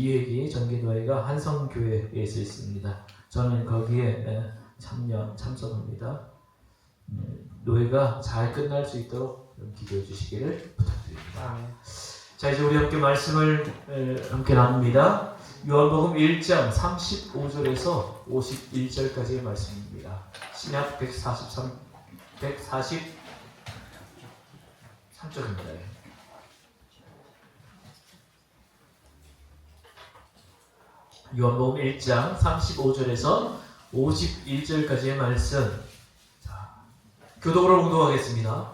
기획이 전기노회가 한성교회에서 있습니다. 저는 거기에 참석합니다. 노회가 잘 끝날 수 있도록 기도해 주시기를 부탁드립니다. 자, 이제 우리 함께 말씀을 함께 나눕니다. 요한복음 1장 35절에서 51절까지의 말씀입니다. 신약 143쪽입니다. 요한복음 1장 35절에서 51절까지의 말씀. 자, 교독으로 봉독하겠습니다.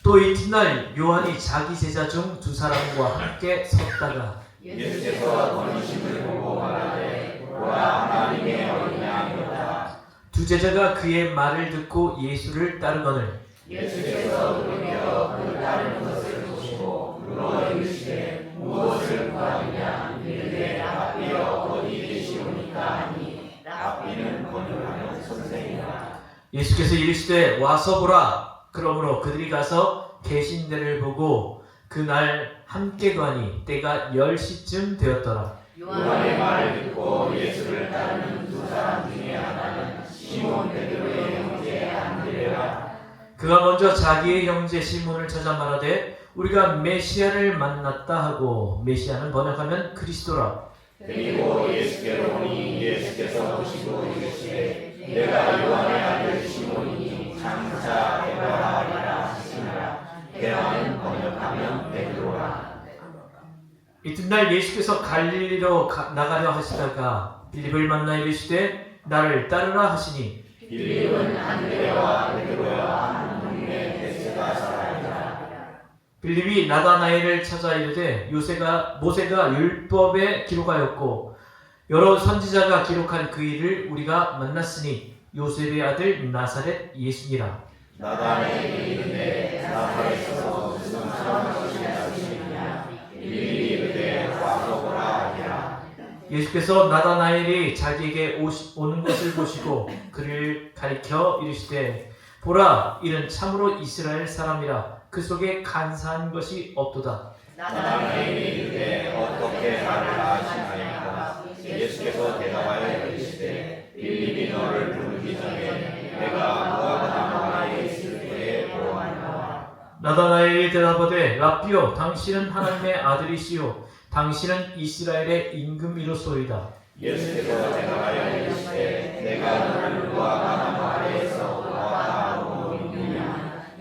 또 이튿날 요한이 자기 제자 중 두 사람과 함께 섰다가 예수께서 거니심을 보고 말하되 보라 하나님의 어린 양이로다. 두 제자가 그의 말을 듣고 예수를 따르거늘 예수께서 돌이켜 그 따르는 것을 보시고 물어 이르시되 무엇을 구하느냐. 이르되 랍비여 어디 계시오니까 하니 랍비는 번역하면 선생이라. 예수께서 이르시되 와서 보라. 그러므로 그들이 가서 계신 데를 보고 그날 함께 가니 때가 10시쯤 되었더라. 요한의 말을 듣고 예수를 따르는 두 사람 중에 하나는 시몬 베드로의 형제 안드레라. 그가 먼저 자기의 형제 시몬을 찾아 말하되 우리가 메시아를 만났다 하고, 메시아는 번역하면 그리스도라. 그리고 예수께로 오니 예수께서 보시고 이르시되 내가 요한의 아들 시몬이니 장차 대바라 하리라 하시니라. 대바는 번역하면 베드로라. 이튿날 예수께서 갈릴리로 나가려 하시다가 빌립을 만나 이르시되 나를 따르라 하시니 빌립은 안드레와 베드로와 한 동네 베세다 사람이라. 빌립이 나다나엘을 찾아 이르되 모세가 율법에 기록하였고 여러 선지자가 기록한 그 일을 우리가 만났으니 요셉의 아들 나사렛 예수니라. 나다나엘이 이르되 나사렛에서 무슨 사람을 찾으시느냐. 빌립이 이르되 와서 보라 하니라. 예수께서 나다나엘이 자기에게 오는 것을 보시고 그를 가리켜 이르시되 보라, 이는 참으로 이스라엘 사람이라. 그 속에 간사한 것이 없도다. 나다나엘이 이르되 어떻게 나를 아시나이까. 예수께서 대답하여 이르시되 빌립이 너를 부르기 전에 내가 무화과 나무 아래에 있을 때에 보았노라. 나다나엘이 대답하되 랍비요, 당신은 하나님의 아들이시요 당신은 이스라엘의 임금이로소이다. 예수께서 대답하여 이르시되 내가 너를 무화과 나무 아래에서 보았다 하고 믿느냐.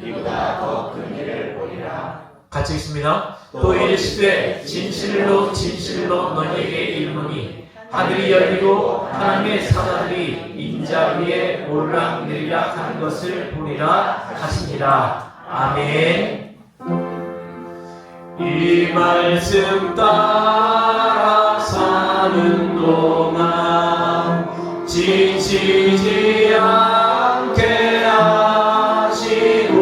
이보다 더 큰 일을 보리라. 같이 읽습니다. 또 이르시되 진실로 진실로 너희에게 이르노니 하늘이 열리고 하나님의 사자들이 인자 위에 오르락내리락 하는 것을 보리라 하시니라. 아멘. 이 말씀 따라 사는 동안 지치지 않게 하시고,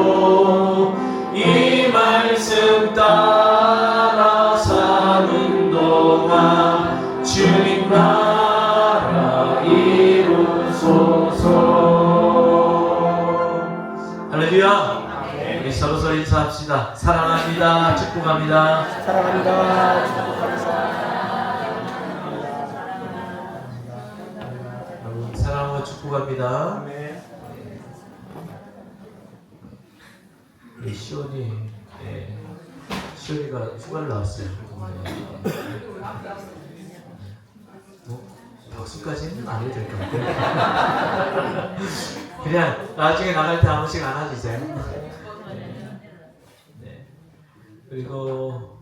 이 말씀 따라 사는 동안 주님 나라 이루소서. 할렐루야. 우리 서로서로 인사합시다. 사랑합니다. 축복합니다. 사랑합니다. 축복합니다. 여러분 사랑하고 축복합니다. 아멘. 우리 시온이가 휴가를 나왔어요. 박수까지는 안 해도 될 것 같아요. 그냥 나중에 나갈 때 한 번씩 안아주세요. 네. 그리고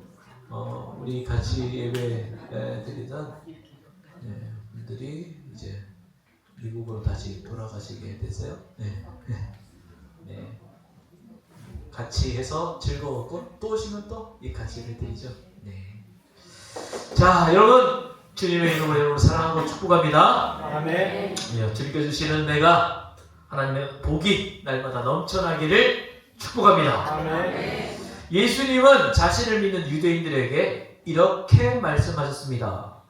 우리 같이 예배 드리던 분들이 이제 미국으로 다시 돌아가시게 됐어요. 네. 네. 같이 해서 즐거웠고 또 오시면 또 이 같이 예배 드리죠. 네. 자, 여러분 주님의 이름으로 사랑하고 축복합니다. 아멘. 네, 즐겨주시는 내가 하나님의 복이 날마다 넘쳐나기를 축복합니다. 아멘. 예수님은 자신을 믿는 유대인들에게 이렇게 말씀하셨습니다.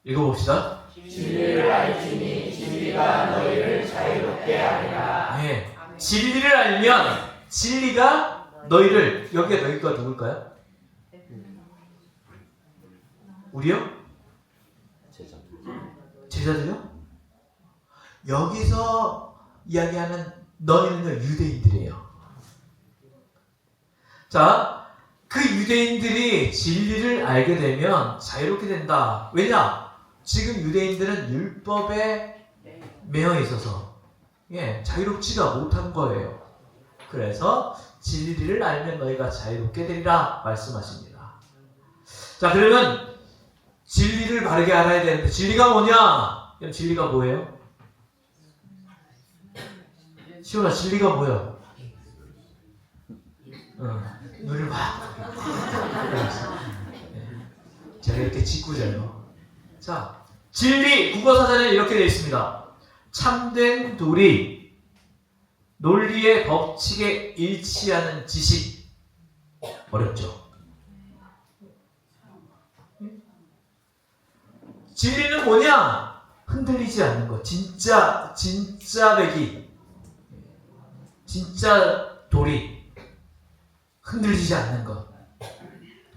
읽어봅시다. 진리를 알지니 진리가 너희를 자유롭게 하리라. 네. 진리를 알면 진리가 너희를, 여기가 너희가 누굴까요? 우리요? 제자들요? 여기서 이야기하는 너희는요 유대인들이에요. 자, 그 유대인들이 진리를 알게 되면 자유롭게 된다. 왜냐? 지금 유대인들은 율법에 매여 있어서 자유롭지가 못한 거예요. 그래서 진리를 알면 너희가 자유롭게 되리라 말씀하십니다. 자, 그러면 진리를 바르게 알아야 되는데 진리가 뭐냐? 그럼 진리가 뭐예요? 시원아, 진리가 뭐야? 눈을 막 제가 이렇게 짓궂어요. 자, 진리 국어사전에 이렇게 되어 있습니다. 참된 도리, 논리의 법칙에 일치하는 지식. 어렵죠? 진리는 뭐냐? 흔들리지 않는 것. 진짜 배기. 진짜 도리. 흔들리지 않는 것.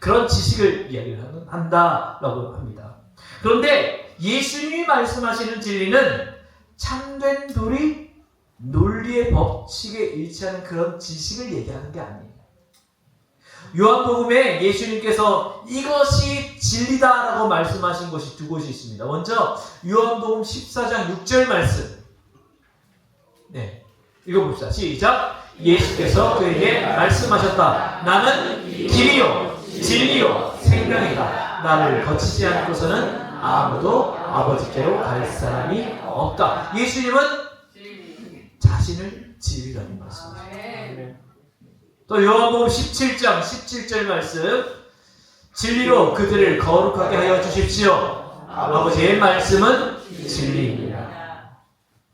그런 지식을 이야기를 한다라고 합니다. 그런데 예수님이 말씀하시는 진리는 참된 도리, 논리의 법칙에 일치하는 그런 지식을 얘기하는 게 아니에요. 요한복음에 예수님께서 이것이 진리다라고 말씀하신 것이 두 곳이 있습니다. 먼저 요한복음 14장 6절 말씀. 읽어봅시다. 시작. 예수께서 그에게 말씀하셨다. 나는 길이요 진리요 생명이다. 나를 거치지 않고서는 아무도 아버지께로 갈 사람이 없다. 예수님은 자신을 진리라는 말씀이죠. 또 요한복음 17장 17절 말씀. 진리로 그들을 거룩하게 하여 주십시오. 아버지의 말씀은 진리입니다.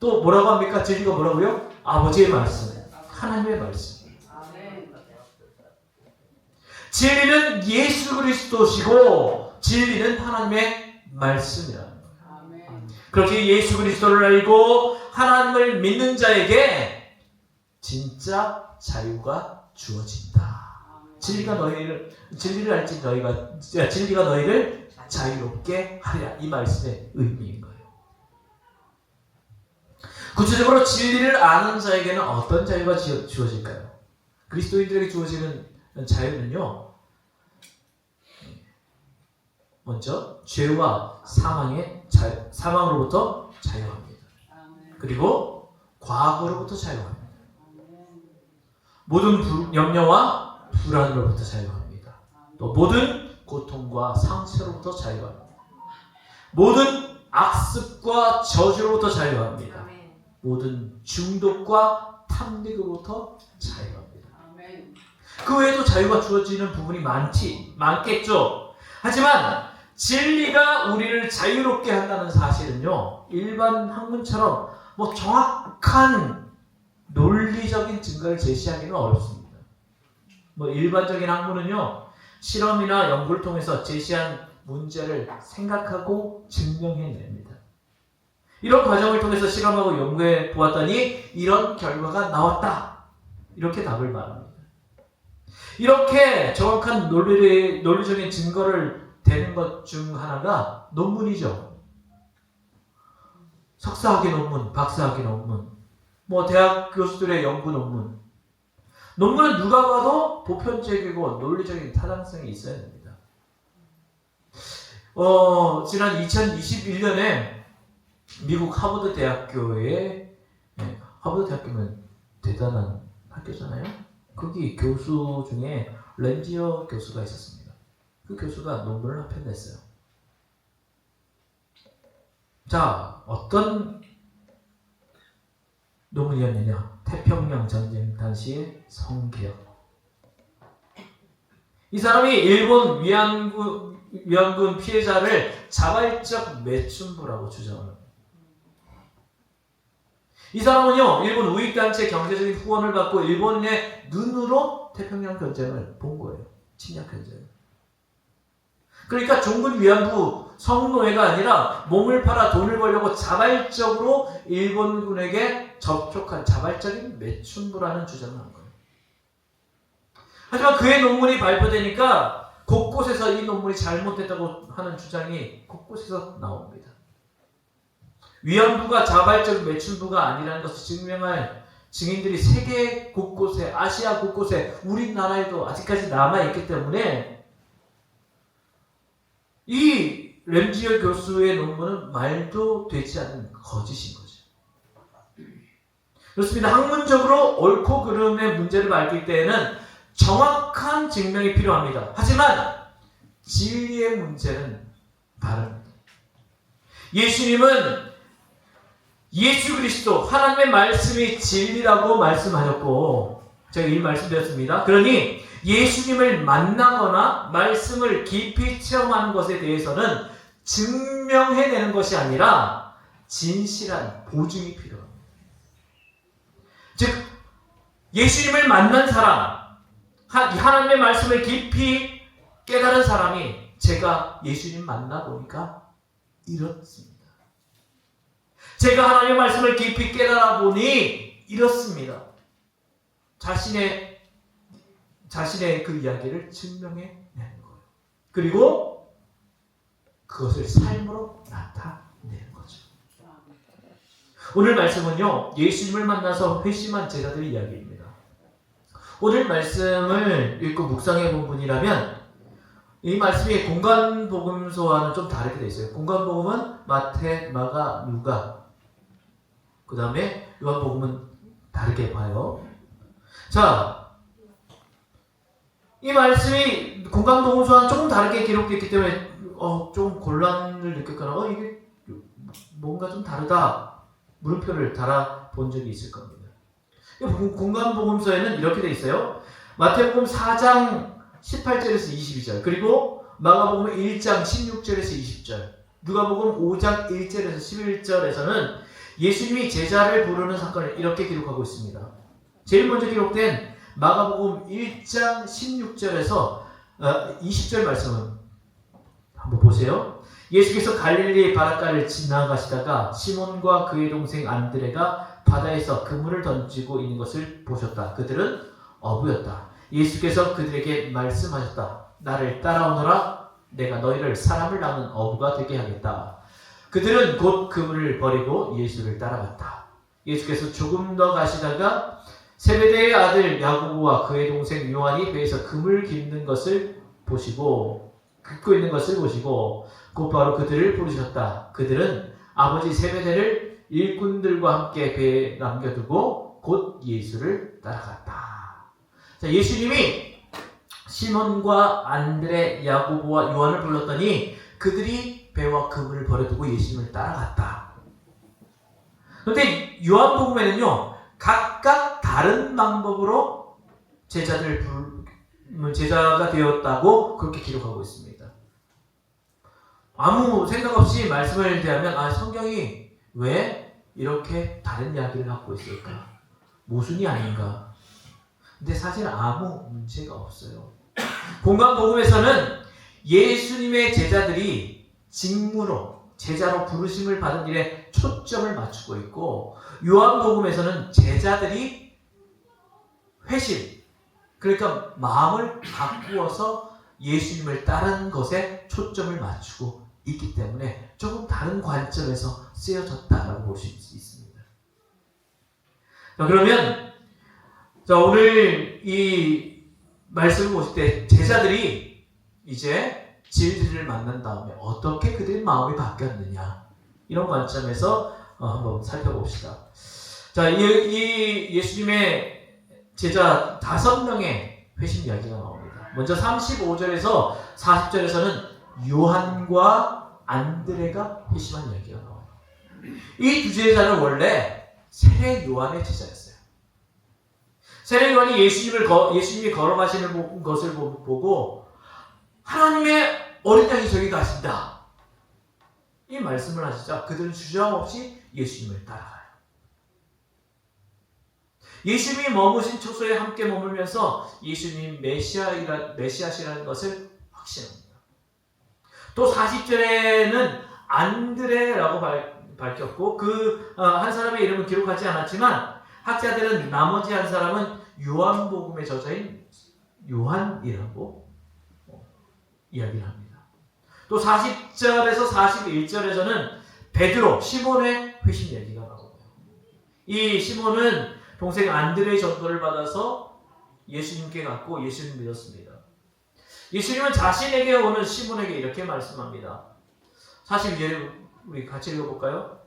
또 뭐라고 합니까? 진리가 뭐라고요? 아버지의 말씀, 하나님의 말씀. 진리는 예수 그리스도시고 진리는 하나님의 말씀이라는 거예요. 그렇게 예수 그리스도를 알고 하나님을 믿는 자에게 진짜 자유가 주어진다. 진리를 알지 진리가 너희를 자유롭게 하리라. 이 말씀의 의미인 거예요. 구체적으로 진리를 아는 자에게는 어떤 자유가 주어질까요? 그리스도인들에게 주어지는 자유는요, 먼저 죄와 사망으로부터 자유합니다. 그리고 과거로부터 자유합니다. 모든 염려와 불안으로부터 자유합니다. 또 모든 고통과 상처로부터 자유합니다. 모든 악습과 저주로부터 자유합니다. 모든 중독과 탐닉으로부터 자유합니다. 그 외에도 자유가 주어지는 부분이 많겠죠. 하지만 진리가 우리를 자유롭게 한다는 사실은요, 일반 학문처럼 정확한 논리적인 증거를 제시하기는 어렵습니다. 일반적인 학문은요, 실험이나 연구를 통해서 제시한 문제를 생각하고 증명해냅니다. 이런 과정을 통해서 실험하고 연구해 보았더니 이런 결과가 나왔다. 이렇게 답을 말합니다. 이렇게 정확한 논리적인 증거를 대는 것 중 하나가 논문이죠. 석사학위 논문, 박사학위 논문, 대학 교수들의 연구 논문. 논문은 누가 봐도 보편적이고 논리적인 타당성이 있어야 됩니다. 지난 2021년에 미국 하버드 대학교에, 하버드 대학교면 대단한 학교잖아요. 거기 교수 중에 렌지어 교수가 있었습니다. 그 교수가 논문을 한 편 냈어요. 자, 어떤 논문이었느냐? 태평양 전쟁 당시의 성개혁. 이 사람이 일본 위안군 피해자를 자발적 매춘부라고 주장합니다. 이 사람은요, 일본 우익단체 경제적인 후원을 받고 일본의 눈으로 태평양 전쟁을 본 거예요. 침략 전쟁을. 그러니까 종군 위안부 성노예가 아니라 몸을 팔아 돈을 벌려고 자발적으로 일본군에게 접촉한 자발적인 매춘부라는 주장을 한 거예요. 하지만 그의 논문이 발표되니까 곳곳에서 이 논문이 잘못됐다고 하는 주장이 곳곳에서 나옵니다. 위안부가 자발적 매춘부가 아니라는 것을 증명할 증인들이 세계 곳곳에, 아시아 곳곳에, 우리나라에도 아직까지 남아있기 때문에 이 램지어 교수의 논문은 말도 되지 않는 거짓인 거죠. 그렇습니다. 학문적으로 옳고 그름의 문제를 밝힐 때에는 정확한 증명이 필요합니다. 하지만 진리의 문제는 다릅니다. 예수님은 예수 그리스도 하나님의 말씀이 진리라고 말씀하셨고, 제가 이미 말씀드렸습니다. 그러니 예수님을 만나거나 말씀을 깊이 체험하는 것에 대해서는 증명해내는 것이 아니라 진실한 보증이 필요합니다. 즉 예수님을 만난 사람, 하나님의 말씀을 깊이 깨달은 사람이 제가 예수님 만나보니까 이렇습니다. 제가 하나님의 말씀을 깊이 깨달아 보니 이렇습니다. 자신의 그 이야기를 증명해내는 거예요. 그리고 그것을 삶으로 나타내는 거죠. 오늘 말씀은요, 예수님을 만나서 회심한 제자들의 이야기입니다. 오늘 말씀을 읽고 묵상해 본 분이라면 이 말씀이 공간복음서와는 좀 다르게 되어 있어요. 공간복음은 마태, 마가, 누가, 그 다음에 요한복음은 다르게 봐요. 자, 이 말씀이 공간복음서와는 조금 다르게 기록되었기 때문에 좀 곤란을 느꼈거나 이게 뭔가 좀 다르다 물음표를 달아본 적이 있을 겁니다. 공간복음서에는 이렇게 되어 있어요. 마태복음 4장 18절에서 22절, 그리고 마가복음 1장 16절에서 20절, 누가복음 5장 1절에서 11절에서는 예수님이 제자를 부르는 사건을 이렇게 기록하고 있습니다. 제일 먼저 기록된 마가복음 1장 16절에서 20절 말씀은 한번 보세요. 예수께서 갈릴리 바닷가를 지나가시다가 시몬과 그의 동생 안드레가 바다에서 그물을 던지고 있는 것을 보셨다. 그들은 어부였다. 예수께서 그들에게 말씀하셨다. 나를 따라오너라. 내가 너희를 사람을 낳는 어부가 되게 하겠다. 그들은 곧 그물을 버리고 예수를 따라갔다. 예수께서 조금 더 가시다가 세베대의 아들 야고보와 그의 동생 요한이 배에서 그물 깃는 것을 보시고 긋고 있는 것을 보시고 곧바로 그들을 부르셨다. 그들은 아버지 세베대를 일꾼들과 함께 배에 남겨두고 곧 예수를 따라갔다. 자, 예수님이 시몬과 안드레, 야고보와 요한을 불렀더니 그들이 배와 그물을 버려두고 예수님을 따라갔다. 그런데 요한복음에는요, 각각 다른 방법으로 제자가 되었다고 그렇게 기록하고 있습니다. 아무 생각 없이 말씀을 대하면 성경이 왜 이렇게 다른 이야기를 갖고 있을까? 모순이 아닌가? 근데 사실 아무 문제가 없어요. 공간복음에서는 예수님의 제자들이 직무로, 제자로 부르심을 받은 일에 초점을 맞추고 있고, 요한복음에서는 제자들이 회심, 그러니까 마음을 바꾸어서 예수님을 따르는 것에 초점을 맞추고 있기 때문에 조금 다른 관점에서 쓰여졌다라고 볼 수 있습니다. 자, 그러면 오늘 이 말씀을 보실 때 제자들이 이제 진리를 만난 다음에 어떻게 그들의 마음이 바뀌었느냐, 이런 관점에서 한번 살펴봅시다. 자, 이 예수님의 제자 5명의 회심 이야기가 나옵니다. 먼저 35절에서 40절에서는 요한과 안드레가 회심한 이야기가 나와요. 이 두 제자는 원래 세례 요한의 제자였어요. 세례 요한이 예수님이 걸어가시는 것을 보고 하나님의 어린 양이 저기 가신다, 이 말씀을 하시자 그들은 주저함없이 예수님을 따라가요. 예수님이 머무신 초소에 함께 머물면서 예수님이 메시아시라는 것을 확신합니다. 또 40절에는 안드레라고 밝혔고 그 한 사람의 이름은 기록하지 않았지만 학자들은 나머지 한 사람은 요한복음의 저자인 요한이라고 이야기를 합니다. 또 40절에서 41절에서는 베드로, 시몬의 회심 이야기가 나오고요. 이 시몬은 동생 안드레의 전도를 받아서 예수님께 갔고 예수님 믿었습니다. 예수님은 자신에게 오는 시몬에게 이렇게 말씀합니다. 42절 우리 같이 읽어볼까요?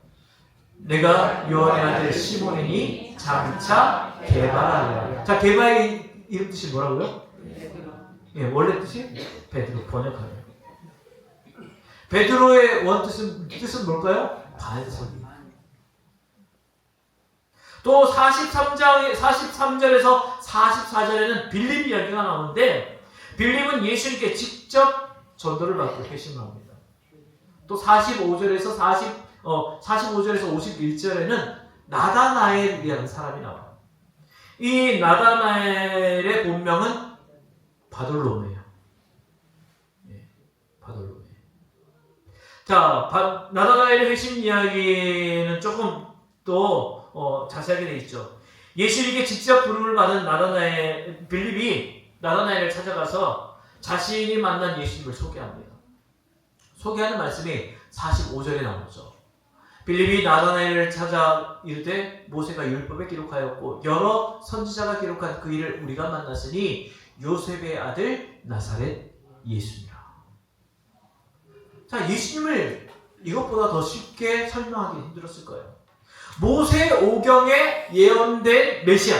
내가 요한의 아들 시몬이니 장차 게바라니라. 자, 게바의 이름 뜻이 뭐라고요? 예, 원래 뜻이 베드로, 번역하면. 베드로의 뜻은 뭘까요? 반석이. 또 43절에서 44절에는 빌립 이야기가 나오는데 빌립은 예수님께 직접 전도를 받고 회심합니다. 또 45절에서 51절에는 나다나엘이라는 사람이 나와요. 이 나다나엘의 본명은 바돌로메예요. 예, 바돌로메. 자, 나다나엘의 회심 이야기는 조금 또 자세하게 되어 있죠. 예수님께 직접 부름을 받은 빌립이 나다나엘을 찾아가서 자신이 만난 예수님을 소개합니다. 소개하는 말씀이 45절에 나오죠. 빌립이 나다나엘을 찾아 이르되 모세가 율법에 기록하였고 여러 선지자가 기록한 그 일을 우리가 만났으니 요셉의 아들 나사렛 예수니라. 자, 예수님을 이것보다 더 쉽게 설명하기 힘들었을 거예요. 모세 오경에 예언된 메시아,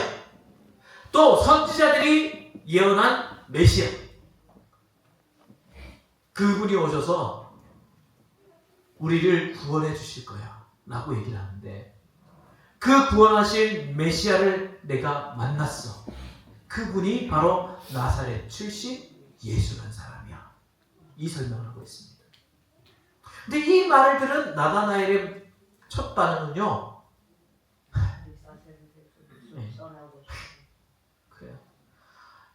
또 선지자들이 예언한 메시아, 그분이 오셔서 우리를 구원해 주실 거야 라고 얘기를 하는데 그 구원하신 메시아를 내가 만났어. 그분이 바로 나사렛 출신 예수라는 사람이야. 이 설명을 하고 있습니다. 근데 이 말을 들은 나다나엘의 첫 반응은요, 그래요.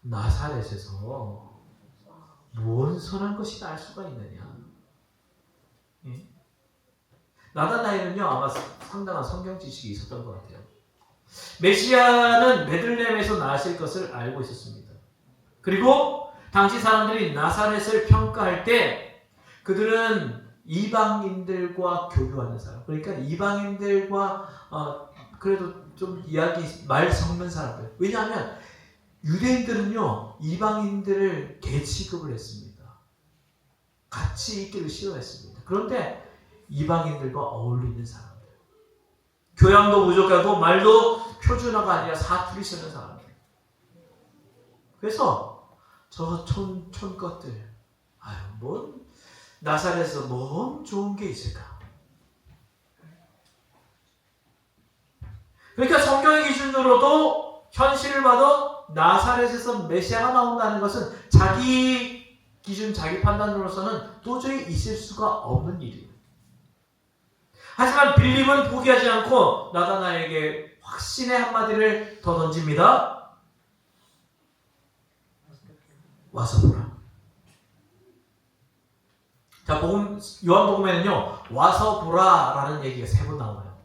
나사렛에서 무슨 선한 것이 날 수가 있느냐. 예? 나다나엘은요 아마 상당한 성경 지식이 있었던 것 같아요. 메시아는 베들레헴에서 나실 것을 알고 있었습니다. 그리고 당시 사람들이 나사렛을 평가할 때 그들은 이방인들과 교류하는 사람, 그러니까 이방인들과 그래도 좀 말 섞는 사람들. 왜냐하면 유대인들은요 이방인들을 개 취급을 했습니다. 같이 있기를 싫어했습니다. 그런데 이방인들과 어울리는 사람들, 교양도 부족하고 말도 표준어가 아니라 사투리 쓰는 사람들. 그래서 저 촌 것들, 뭔 나사렛에서 뭔 좋은 게 있을까? 그러니까 성경의 기준으로도 현실을 봐도 나사렛에서 메시아가 나온다는 것은 자기 기준, 자기 판단으로서는 도저히 있을 수가 없는 일이에요. 하지만 빌립은 포기하지 않고 나다나엘에게 확신의 한마디를 더 던집니다. 와서 보라. 자, 요한복음에는요 와서 보라라는 얘기가 3번 나와요.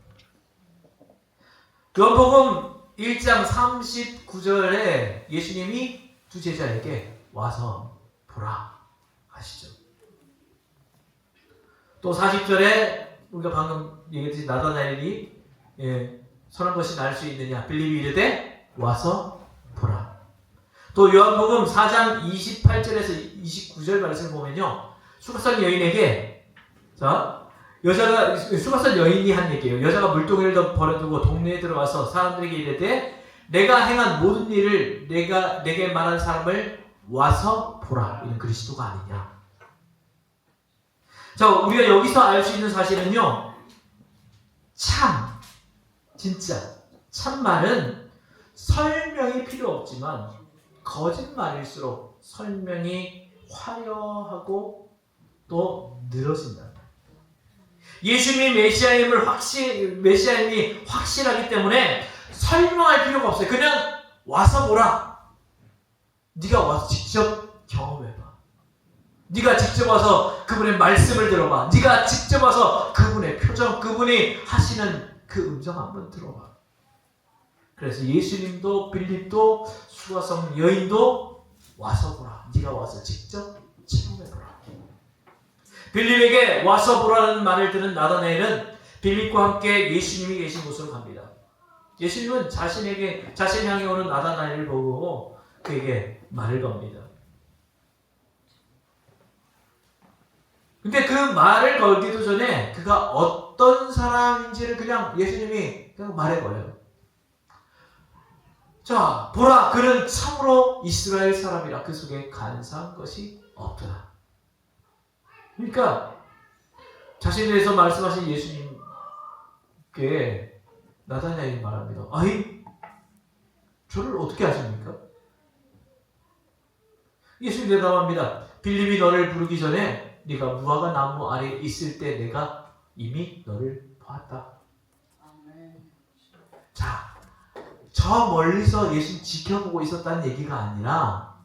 요한복음 1장 39절에 예수님이 두 제자에게 와서 보라 하시죠. 또 40절에 우리가 방금 얘기했듯이 나다나엘이 선한 것이 날 수 있느냐, 빌립이 이르되 와서 보라. 또 요한복음 4장 28절에서 29절 말씀을 보면요, 수가산 여인에게, 자, 수가산 여인이 한 얘기예요. 여자가 물동이를 버려두고 동네에 들어와서 사람들에게 이르되 내가 행한 모든 일을 내게 말한 사람을 와서 보라. 이는 그리스도가 아니냐. 자, 우리가 여기서 알 수 있는 사실은요, 진짜 참말은 설명이 필요 없지만 거짓말일수록 설명이 화려하고 또 늘어진다. 예수님이 메시아임이 확실하기 때문에 설명할 필요가 없어요. 그냥 와서 보라. 네가 와서 직접 경험해봐. 네가 직접 와서 그분의 말씀을 들어봐. 네가 직접 와서 그분의 표정, 그분이 하시는 그 음성 한번 들어봐. 그래서 예수님도 빌립도 수가성 여인도 와서 보라. 네가 와서 직접 체험해보라. 빌립에게 와서 보라는 말을 들은 나다나엘은 빌립과 함께 예수님이 계신 곳으로 갑니다. 예수님은 자신 향해 오는 나다나엘을 보고 그에게 말을 겁니다. 근데 그 말을 걸기도 전에 그가 어떤 사람인지를 그냥 예수님이 그냥 말해버려요. 자, 보라, 그는 참으로 이스라엘 사람이라 그 속에 간사한 것이 없더라. 그러니까 자신에 대해서 말씀하신 예수님께 나다나엘이 말합니다. 아이, 저를 어떻게 아십니까? 예수님 대답합니다. 빌립이 너를 부르기 전에 네가 무화과 나무 아래에 있을 때 내가 이미 너를 보았다. 자, 저 멀리서 예수님 지켜보고 있었다는 얘기가 아니라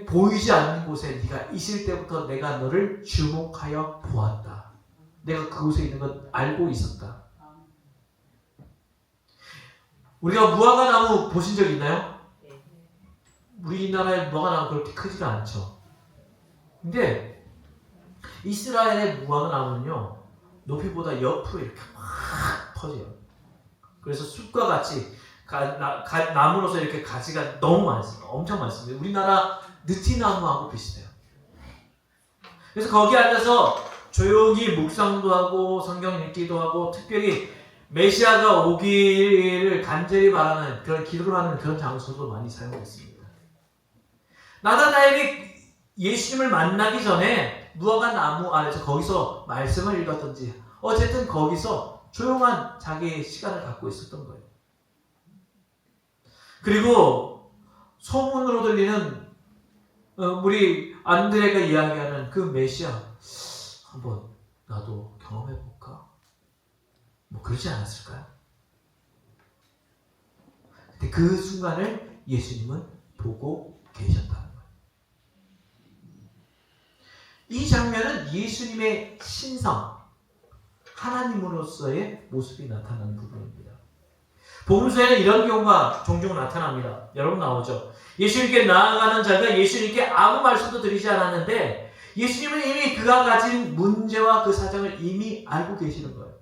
보이지 않는 곳에 네가 있을 때부터 내가 너를 주목하여 보았다. 내가 그곳에 있는 건 알고 있었다. 우리가 무화과 나무 보신 적 있나요? 우리나라의 무화과 나무 그렇게 크지가 않죠. 근데 이스라엘의 무화과 나무는요, 높이보다 옆으로 이렇게 막 퍼져요. 그래서 숲과 같이 나무로서 이렇게 가지가 너무 많습니다. 엄청 많습니다. 우리나라 느티나무하고 비슷해요. 그래서 거기 앉아서 조용히 묵상도 하고 성경 읽기도 하고 특별히 메시아가 오기를 간절히 바라는 그런 기도를 하는 그런 장소도 많이 사용했습니다. 나다나엘이 예수님을 만나기 전에 무화과 나무 아래서 거기서 말씀을 읽었던지 어쨌든 거기서 조용한 자기의 시간을 갖고 있었던 거예요. 그리고 소문으로 들리는 우리 안드레가 이야기하는 그 메시아 한번 나도 경험해볼까? 뭐 그러지 않았을까요? 근데 그 순간을 예수님은 보고 계셨다는 거예요. 이 장면은 예수님의 신성, 하나님으로서의 모습이 나타나는 부분입니다. 복음서에는 이런 경우가 종종 나타납니다. 여러분 나오죠. 예수님께 나아가는 자가 예수님께 아무 말씀도 드리지 않았는데 예수님은 이미 그가 가진 문제와 그 사정을 이미 알고 계시는 거예요.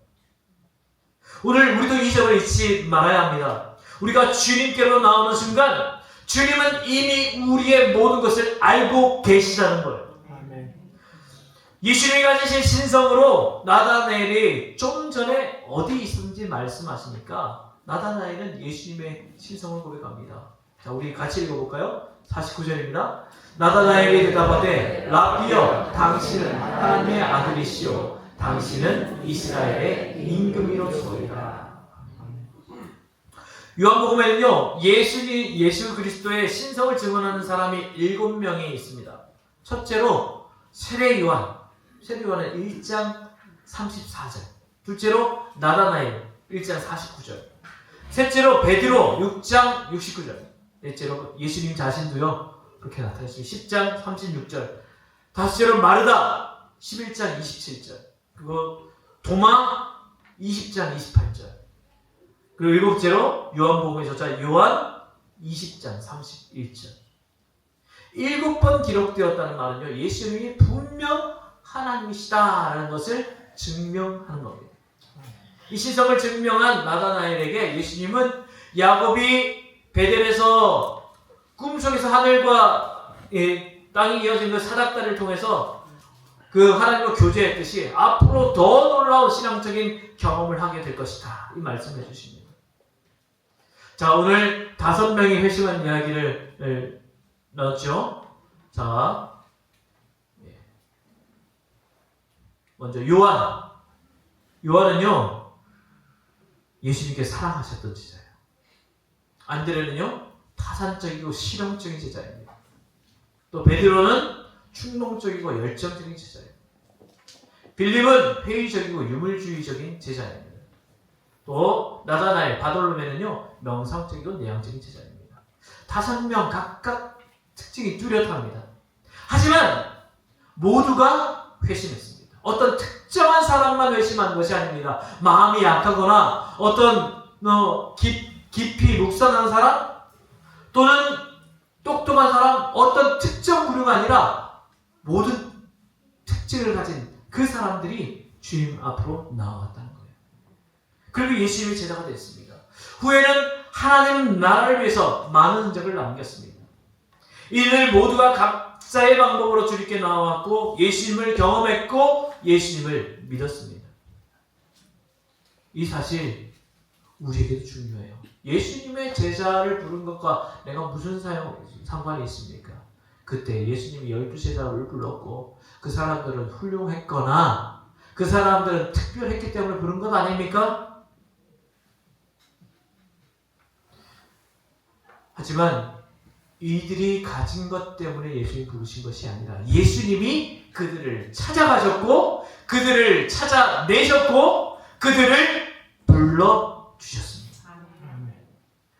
오늘 우리도 이 점을 잊지 말아야 합니다. 우리가 주님께로 나오는 순간 주님은 이미 우리의 모든 것을 알고 계시다는 거예요. 예수님이 가지신 신성으로 나다나엘이 좀 전에 어디 있었는지 말씀하시니까 나다나엘은 예수님의 신성을 고백합니다. 자, 우리 같이 읽어볼까요? 49절입니다. 나다나엘이 대답하되 라비여, 당신은 하나님의 아들이시오 당신은 이스라엘의 임금이로소이다. 요한복음에는요, 예수 그리스도의 신성을 증언하는 사람이 7명이 있습니다. 첫째로 세례 요한은 1장 34절, 둘째로 나다나엘 1장 49절, 셋째로 베드로 6장 69절, 넷째로 예수님 자신도요 그렇게 나타났습니다. 10장 36절, 다섯째로 마르다 11장 27절, 그리고 도마 20장 28절, 그리고 일곱째로 요한복음의 저자 요한 20장 31절. 7번 기록되었다는 말은요, 예수님이 분명 하나님이시다라는 것을 증명하는 겁니다. 이 신성을 증명한 나다나엘에게 예수님은 야곱이 베델에서 꿈속에서 하늘과 땅이 이어진 그 사닥다리를 통해서 그 하나님과 교제했듯이 앞으로 더 놀라운 신앙적인 경험을 하게 될 것이다, 이 말씀을 해주십니다. 자, 오늘 5명이 회심한 이야기를 넣었죠. 자, 먼저 요한은요 예수님께 사랑하셨던 제자예요. 안드레는요 타산적이고 실용적인 제자입니다. 또 베드로는 충동적이고 열정적인 제자예요. 빌립은 회의적이고 유물주의적인 제자입니다. 또 나다나엘, 바돌로메는요 명상적이고 내향적인 제자입니다. 5명 각각 특징이 뚜렷합니다. 하지만 모두가 회심했습니다. 어떤 특정한 사람만 회심한 것이 아닙니다. 마음이 약하거나 어떤 깊이 묵상하는 사람 또는 똑똑한 사람, 어떤 특정 부류가 아니라 모든 특징을 가진 그 사람들이 주님 앞으로 나아왔다는 거예요. 그리고 예수님의 제자가 됐습니다. 후에는 하나님 나라를 위해서 많은 흔적을 남겼습니다. 이들 모두가 각자의 방법으로 주님께 나와왔고 예수님을 경험했고 예수님을 믿었습니다. 이 사실 우리에게도 중요해요. 예수님의 제자를 부른 것과 내가 무슨 상관이 있습니까? 그때 예수님이 12제자를 불렀고 그 사람들은 훌륭했거나 그 사람들은 특별했기 때문에 부른 것 아닙니까? 하지만 이들이 가진 것 때문에 예수님이 부르신 것이 아니라 예수님이 그들을 찾아가셨고 그들을 찾아내셨고 그들을 불러주셨습니다.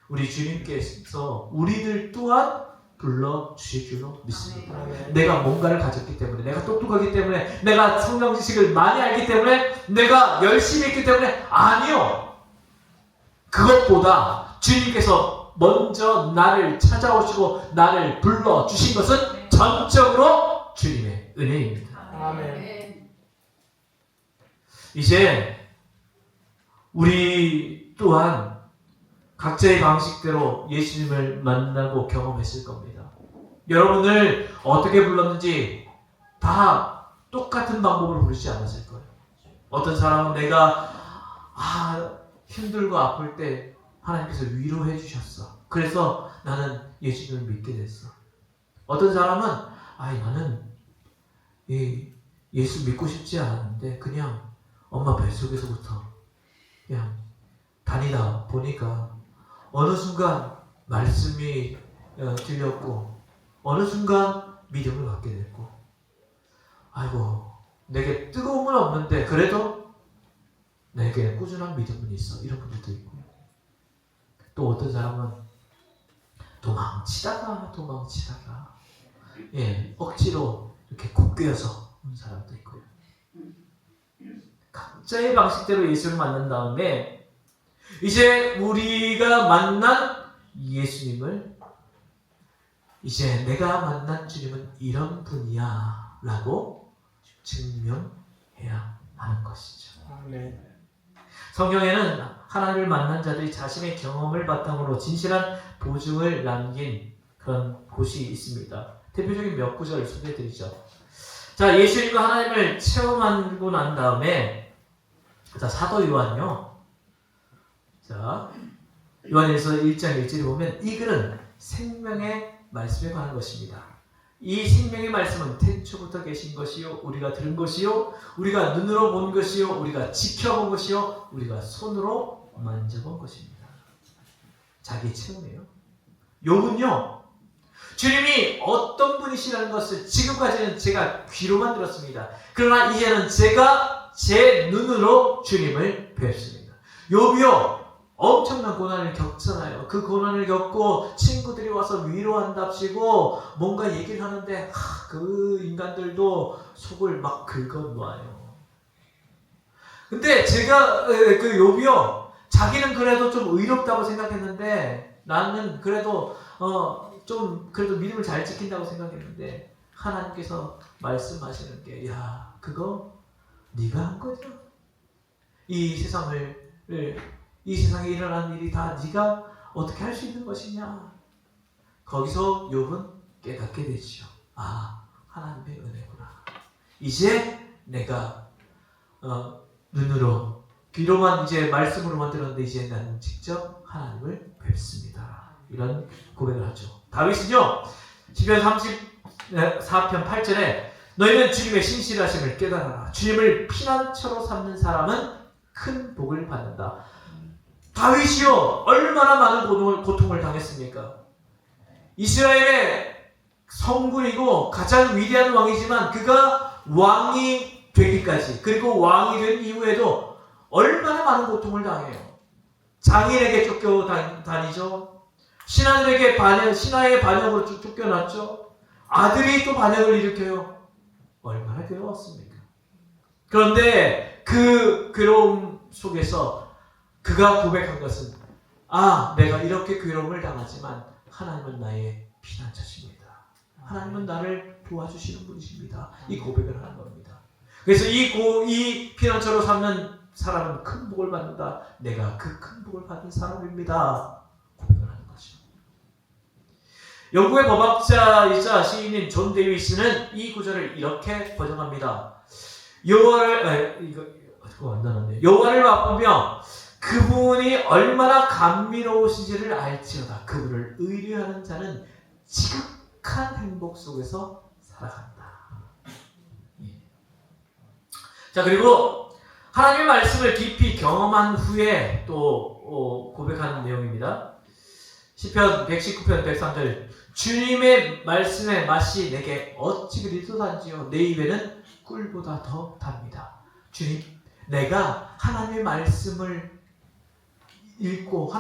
우리 주님께서 우리들 또한 불러주실 줄로 믿습니다. 내가 뭔가를 가졌기 때문에, 내가 똑똑하기 때문에, 내가 성경 지식을 많이 알기 때문에, 내가 열심히 했기 때문에 아니요. 그것보다 주님께서 먼저 나를 찾아오시고 나를 불러주신 것은 전적으로 주님의 은혜입니다. 아멘. 이제 우리 또한 각자의 방식대로 예수님을 만나고 경험했을 겁니다. 여러분을 어떻게 불렀는지 다 똑같은 방법으로 부르지 않았을 거예요. 어떤 사람은 내가 힘들고 아플 때 하나님께서 위로해 주셨어. 그래서 나는 예수님을 믿게 됐어. 어떤 사람은 나는 예수 믿고 싶지 않았는데 그냥 엄마 뱃속에서부터 그냥 다니다 보니까 어느 순간 말씀이 들렸고 어느 순간 믿음을 갖게 됐고 내게 뜨거움은 없는데 그래도 내게 꾸준한 믿음은 있어. 이런 분들도 있고 또 어떤 사람은 도망치다가 억지로 이렇게 굳게어서 온 사람도 있고요. 각자의 방식대로 예수를 만난 다음에 이제 우리가 만난 예수님을 이제 내가 만난 주님은 이런 분이야 라고 증명해야 하는 것이죠. 아멘. 성경에는 하나님을 만난 자들이 자신의 경험을 바탕으로 진실한 보증을 남긴 그런 곳이 있습니다. 대표적인 몇 구절 소개해드리죠. 자, 예수님과 하나님을 체험하고 난 다음에 사도 요한요. 자, 요한일서 1장 1절에 보면 이 글은 생명의 말씀에 관한 것입니다. 이 생명의 말씀은 태초부터 계신 것이요 우리가 들은 것이요 우리가 눈으로 본 것이요 우리가 지켜본 것이요 우리가 손으로 만져본 것입니다. 자기 체험이에요. 욥은요 주님이 어떤 분이시라는 것을 지금까지는 제가 귀로만 들었습니다. 그러나 이제는 제가 제 눈으로 주님을 뵙습니다. 욥이요 엄청난 고난을 겪잖아요. 그 고난을 겪고 친구들이 와서 위로한답시고 뭔가 얘기를 하는데 그 인간들도 속을 막 긁어놓아요. 근데 제가 그 욥이요 자기는 그래도 좀 의롭다고 생각했는데 나는 그래도 그래도 믿음을 잘 지킨다고 생각했는데 하나님께서 말씀하시는 게 그거 네가 한 거죠. 이 세상에 일어난 일이 다 네가 어떻게 할 수 있는 것이냐. 거기서 욥은 깨닫게 되죠. 하나님의 은혜구나. 이제 내가 눈으로 귀로만 이제 말씀으로만 들었는데 이제 나는 직접 하나님을 뵙습니다. 이런 고백을 하죠. 다윗은요 시편 34편 8절에 너희는 주님의 신실하심을 깨달아라. 주님을 피난처로 삼는 사람은 큰 복을 받는다. 다윗이요 얼마나 많은 고통을 당했습니까? 이스라엘의 성군이고 가장 위대한 왕이지만 그가 왕이 되기까지 그리고 왕이 된 이후에도 얼마나 많은 고통을 당해요. 장인에게 쫓겨다니죠. 신하의 반역으로 쫓겨났죠. 아들이 또 반역을 일으켜요. 얼마나 괴로웠습니까? 그런데 그 괴로움 속에서 그가 고백한 것은 내가 이렇게 괴로움을 당하지만 하나님은 나의 피난처십니다. 하나님은 나를 도와주시는 분이십니다. 이 고백을 하는 겁니다. 그래서 이 피난처로 삼는 사람은 큰 복을 받는다. 내가 그 큰 복을 받은 사람입니다. 고백을 하는 거죠. 영국의 법학자이자 시인인 존 데이비스는 이 구절을 이렇게 번역합니다. 여호와를 맛보며 그분이 얼마나 감미로우신지를 알지어다. 그분을 의뢰하는 자는 지극한 행복 속에서 살아간다. 자, 그리고 하나님의 말씀을 깊이 경험한 후에 또 고백하는 내용입니다. 시편 119편 103절 주님의 말씀의 맛이 내게 어찌 그리 쏟아지요 내 입에는 꿀보다 더 답니다. 주님, 내가 하나님의 말씀을 읽고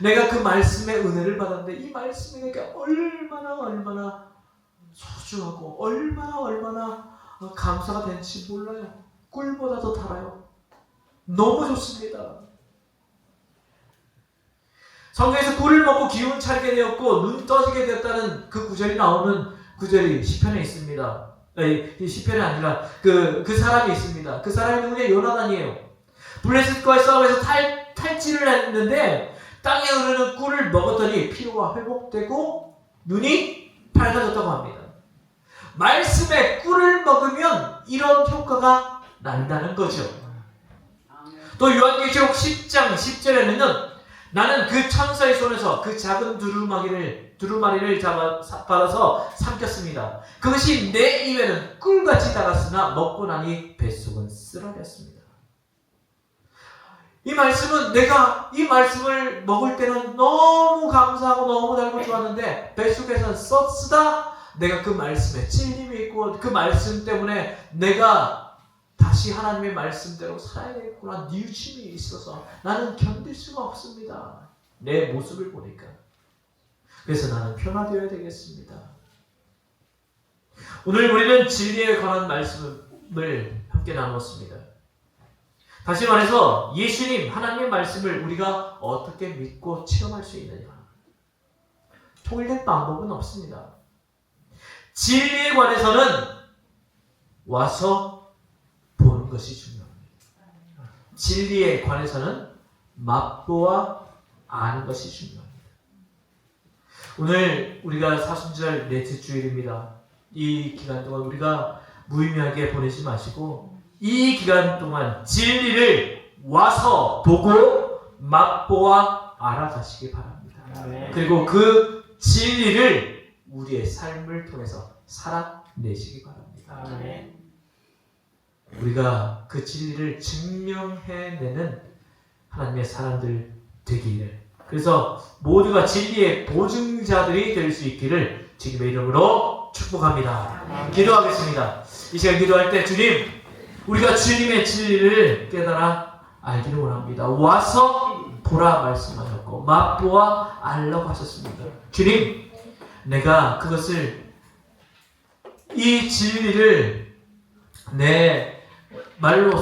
내가 그 말씀의 은혜를 받았는데 이 말씀이 내게 얼마나 소중하고 얼마나 감사가 되는지 몰라요. 꿀보다 더 달아요. 너무 좋습니다. 성경에서 꿀을 먹고 기운 차리게 되었고 눈 떠지게 되었다는 그 구절이 나오는 구절이 시편에 있습니다. 시편이 아니라 그 사람이 있습니다. 그 사람이 누구냐? 요나단이에요. 블레셋과의 싸움에서 탈진을 했는데 땅에 흐르는 꿀을 먹었더니 피로가 회복되고 눈이 밝아졌다고 합니다. 말씀에 꿀을 먹으면 이런 효과가 난다는 거죠. 또 요한계시록 10장 10절에는 나는 그 천사의 손에서 그 작은 두루마리를 받아서 삼켰습니다. 그것이 내 입에는 꿀같이 달았으나 먹고 나니 뱃속은 쓰러졌습니다. 이 말씀은 내가 이 말씀을 먹을 때는 너무 감사하고 너무 달고 좋았는데 뱃속에서는 쓰다 내가 그 말씀에 찔림이 있고 그 말씀 때문에 내가 다시 하나님의 말씀대로 살아야 되겠구나 뉘우침이 있어서 나는 견딜 수가 없습니다. 내 모습을 보니까. 그래서 나는 변화되어야 되겠습니다. 오늘 우리는 진리에 관한 말씀을 함께 나누었습니다. 다시 말해서 예수님 하나님의 말씀을 우리가 어떻게 믿고 체험할 수 있느냐. 통일된 방법은 없습니다. 진리에 관해서는 와서 보는 것이 중요합니다. 진리에 관해서는 맛보아 아는 것이 중요합니다. 오늘 우리가 사순절 넷째 주일입니다. 이 기간 동안 우리가 무의미하게 보내지 마시고 이 기간 동안 진리를 와서 보고 맛보아 알아가시기 바랍니다. 그리고 그 진리를 우리의 삶을 통해서 살아내시기 바랍니다. 우리가 그 진리를 증명해내는 하나님의 사람들 되기를, 그래서 모두가 진리의 보증자들이 될 수 있기를 주님의 이름으로 축복합니다. 기도하겠습니다. 이 시간 기도할 때 주님, 우리가 주님의 진리를 깨달아 알기를 원합니다. 와서 보라 말씀하셨고 맛보아 알라고 하셨습니다. 주님, 내가 그것을 이 진리를 내 말로